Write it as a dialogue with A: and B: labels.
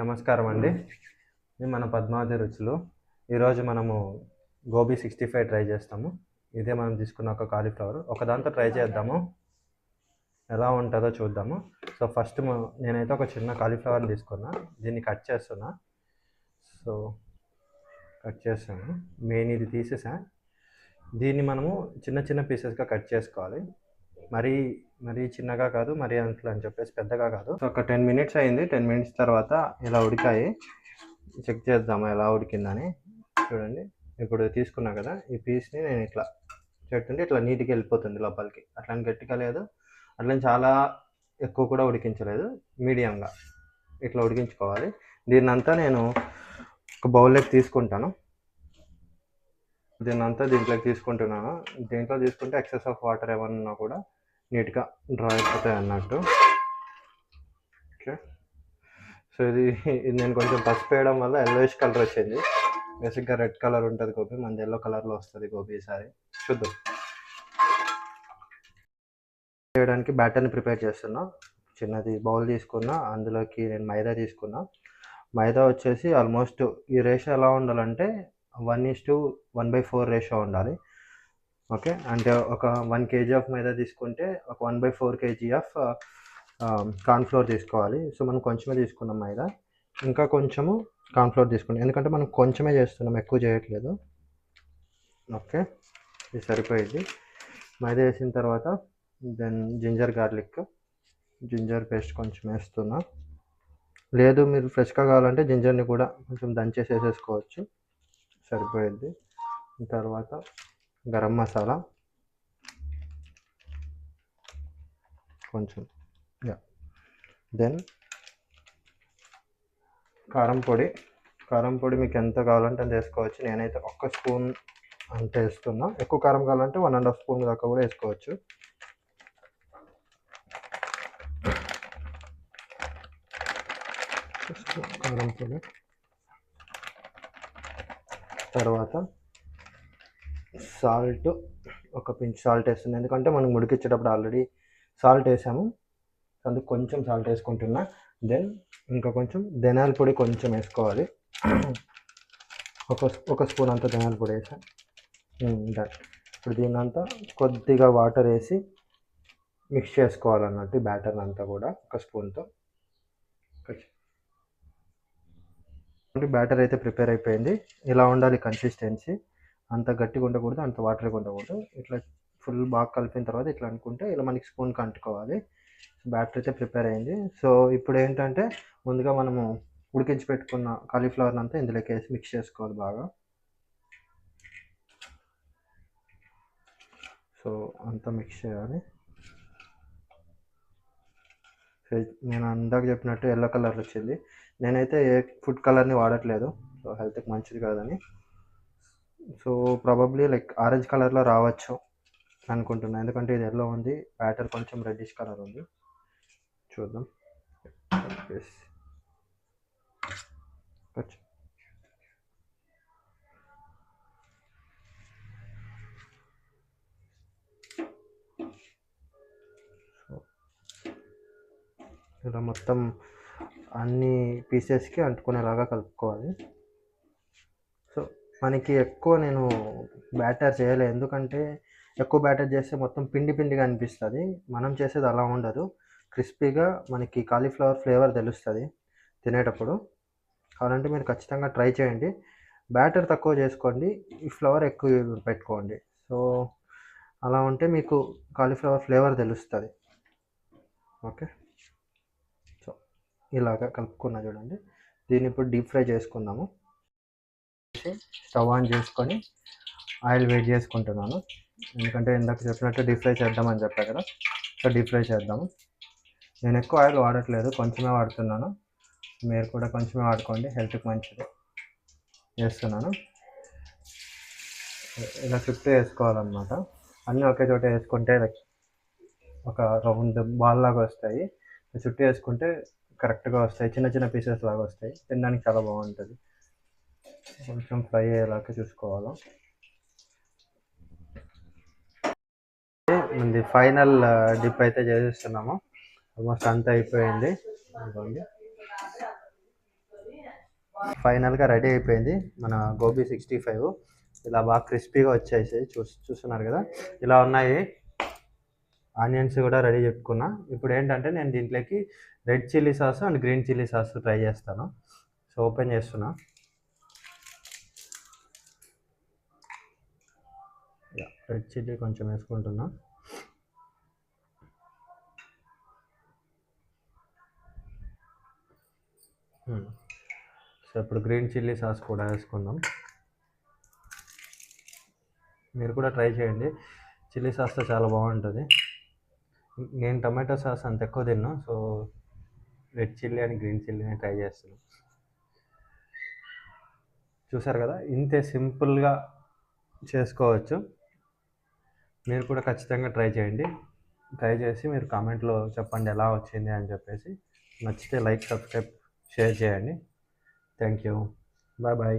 A: నమస్కారం అండి. ఇది మన పద్మావతి రుచులు. ఈరోజు మనము గోబీ 65 ట్రై చేస్తాము. ఇదే మనం తీసుకున్న ఒక కాలీఫ్లవర్. ఒక దాంతో ట్రై చేద్దాము. ఎలా ఉంటుందో చూద్దాము. సో ఫస్ట్ నేనైతే ఒక చిన్న కాలీఫ్లవర్ని తీసుకున్నా. దీన్ని కట్ చేస్తున్నా. సో కట్ చేస్తాను. మెయిన్ ఇది తీసేసా. దీన్ని మనము చిన్న చిన్న పీసెస్గా కట్ చేసుకోవాలి. మరీ చిన్నగా కాదు, మరీ అంతలో అని చెప్పేసి పెద్దగా కాదు. సో ఒక 10 మినిట్స్ అయింది. 10 మినిట్స్ తర్వాత ఇలా ఉడికాయి. చెక్ చేద్దాము ఎలా ఉడికిందని. చూడండి, ఇప్పుడు తీసుకున్నా కదా, ఈ పీస్ని నేను ఇట్లా చెట్టుంటే ఇట్లా నీట్గా వెళ్ళిపోతుంది లోపలికి. అట్లా గట్టిగా లేదు, అట్లా చాలా ఎక్కువ కూడా ఉడికించలేదు, మీడియంగా ఇట్లా ఉడికించుకోవాలి. దీన్నంతా నేను ఒక బౌల్లోకి తీసుకుంటాను. దీన్నంతా దీంట్లోకి తీసుకుంటున్నాను. దీంట్లో తీసుకుంటే ఎక్సెస్ ఆఫ్ వాటర్ ఏమన్నా కూడా నీట్గా డ్రా అయిపోతాయి అన్నట్టు. ఓకే, సో ఇది నేను కొంచెం పసుపు వేయడం వల్ల ఎల్లోయిష్ కలర్ వచ్చింది. బేసిక్గా రెడ్ కలర్ ఉంటుంది గోబీ, మనది ఎల్లో కలర్లో వస్తుంది గోబీ. ఈసారి చూద్దాం. చేయడానికి బ్యాటర్ని ప్రిపేర్ చేస్తున్నా. చిన్నది బౌల్ తీసుకున్నా, అందులోకి నేను మైదా తీసుకున్నా. మైదా వచ్చేసి ఆల్మోస్ట్ ఈ రేషియో ఎలా ఉండాలంటే 1:1/4 రేషియో ఉండాలి. ఓకే, అంటే ఒక 1 kg ఆఫ్ మైదా తీసుకుంటే ఒక 1/4 kg ఆఫ్ కార్న్ఫ్లోర్ తీసుకోవాలి. సో మనం కొంచెమే తీసుకున్నాం మైదా, ఇంకా కొంచెము కార్న్ఫ్లోర్ తీసుకున్నాం, ఎందుకంటే మనం కొంచెమే చేస్తున్నాం, ఎక్కువ చేయట్లేదు. ఓకే, ఇది సరిపోయింది. మైదా వేసిన తర్వాత దెన్ జింజర్ పేస్ట్ కొంచెం వేస్తున్నా. లేదు మీరు ఫ్రెష్గా కావాలంటే జింజర్ని కూడా కొంచెం దంచేసి వేసేసుకోవచ్చు, సరిపోయింది. తర్వాత గరం మసాలా కొంచెం, దెన్ కారం పొడి మీకు ఎంత కావాలంటే అంత వేసుకోవచ్చు. నేనైతే 1 స్పూన్ అంతే వేస్తున్నా. ఎక్కువ కారం కావాలంటే 1.5 స్పూన్ దాకా కూడా వేసుకోవచ్చు. కారం పొడి తర్వాత సాల్ట్, ఒక పించ్ సాల్ట్ వేస్తుంది, ఎందుకంటే మనం ఉడికించేటప్పుడు ఆల్రెడీ సాల్ట్ వేసాము, అందుకు కొంచెం సాల్ట్ వేసుకుంటున్నా. దెన్ ఇంకా కొంచెం ధనియాల పొడి కొంచెం వేసుకోవాలి. ఒక స్పూన్ అంతా ధనియాల పొడి వేసాను. ఇప్పుడు దీన్నంతా కొద్దిగా వాటర్ వేసి మిక్స్ చేసుకోవాలన్నట్టు బ్యాటర్ అంతా కూడా ఒక స్పూన్తో. బ్యాటర్ అయితే ప్రిపేర్ అయిపోయింది. ఇలా ఉండాలి కన్సిస్టెన్సీ, అంత గట్టిగా ఉండకూడదు, అంత వాటర్గా ఉండకూడదు. ఇట్లా ఫుల్ బాగా కలిపిన తర్వాత ఇట్లా అనుకుంటే ఇలా మనకి స్పూన్కి అంటుకోవాలి. బ్యాటర్ అయితే ప్రిపేర్ అయింది. సో ఇప్పుడు ఏంటంటే ముందుగా మనము ఉడికించి పెట్టుకున్న కాలీఫ్లవర్ని అంతా ఇందులోకి వేసి మిక్స్ చేసుకోవాలి బాగా. సో అంతా మిక్స్ చేయాలి. నేను అందాక చెప్పినట్టు ఎల్లో కలర్ వచ్చింది. నేనైతే ఏ ఫుడ్ కలర్ని వాడట్లేదు, సో హెల్త్కి మంచిది కాదని. సో ప్రాబబ్లీ లైక్ ఆరెంజ్ కలర్లో రావచ్చు అనుకుంటున్నాను, ఎందుకంటే ఇది ఎల్లో ఉంది, బ్యాటర్ కొంచెం రెడ్డిష్ కలర్ ఉంది. చూద్దాం. ఇలా మొత్తం అన్ని పీసెస్కి అంటుకునేలాగా కలుపుకోవాలి. సో మనకి ఎక్కువ నేను బ్యాటర్ చేయలేదు, ఎందుకంటే ఎక్కువ బ్యాటర్ చేస్తే మొత్తం పిండిగా అనిపిస్తుంది. మనం చేసేది అలా ఉండదు, క్రిస్పీగా మనకి కాలీఫ్లవర్ ఫ్లేవర్ తెలుస్తుంది తినేటప్పుడు. కావాలంటే మీరు ఖచ్చితంగా ట్రై చేయండి. బ్యాటర్ తక్కువ చేసుకోండి, ఈ ఫ్లవర్ ఎక్కువ పెట్టుకోండి. సో అలా ఉంటే మీకు కాలీఫ్లవర్ ఫ్లేవర్ తెలుస్తుంది. ఓకే, సో ఇలాగా కలుపుకున్నా చూడండి. దీన్ని ఇప్పుడు డీప్ ఫ్రై చేసుకుందాము. స్టవ్ ఆన్ చేసుకొని ఆయిల్ వేడి చేసుకుంటున్నాను, ఎందుకంటే ఇందాక చెప్పినట్టు డీప్ ఫ్రై చేద్దామని చెప్పా కదా, సో డీప్ ఫ్రై చేద్దాము. నేను ఎక్కువ ఆయిల్ వాడట్లేదు, కొంచెమే వాడుతున్నాను. మీరు కూడా కొంచెమే వాడుకోండి, హెల్త్కి మంచిది. వేస్తున్నాను. ఇలా చుట్టూ వేసుకోవాలన్నమాట. అన్నీ ఒకే చోట వేసుకుంటే ఒక రౌండ్ బాల్ లాగా వస్తాయి. చుట్టూ వేసుకుంటే కరెక్ట్గా వస్తాయి, చిన్న చిన్న పీసెస్ లాగా వస్తాయి, తినడానికి చాలా బాగుంటుంది. కొంచెం ఫ్రై అయ్యేలాగా చూసుకోవాలి. ఇది ఫైనల్ డిప్ అయితే చేసేస్తున్నాము. ఆల్మోస్ట్ అంతా అయిపోయింది. ఫైనల్గా రెడీ అయిపోయింది మన గోబీ 65. ఇలా బాగా క్రిస్పీగా వచ్చేసాయి. చూస్తున్నారు కదా, ఇలా ఉన్నాయి. ఆనియన్స్ కూడా రెడీ పెట్టుకున్నా. ఇప్పుడు ఏంటంటే నేను దీంట్లోకి red chilli sauce and green chilli sauce try చేస్తాను. సో ఓపెన్ చేస్తున్నా. రెడ్ చిల్లీ కొంచెం వేసుకుంటున్నా. సో ఇప్పుడు గ్రీన్ చిల్లీ సాస్ కూడా వేసుకుందాం. మీరు కూడా ట్రై చేయండి, చిల్లీ సాస్తో చాలా బాగుంటుంది. నేను టమాటో సాస్ అంత ఎక్కువ తిన్నా, so red chilli and green చిల్లీని ట్రై చేస్తున్నాను. చూసారు కదా, ఇంతే సింపుల్గా చేసుకోవచ్చు. మీరు కూడా ఖచ్చితంగా ట్రై చేయండి. ట్రై చేసి మీరు కామెంట్లో చెప్పండి ఎలా వచ్చింది అని చెప్పేసి. నచ్చితే లైక్, సబ్స్క్రైబ్, షేర్ చేయండి. Thank you. Bye bye.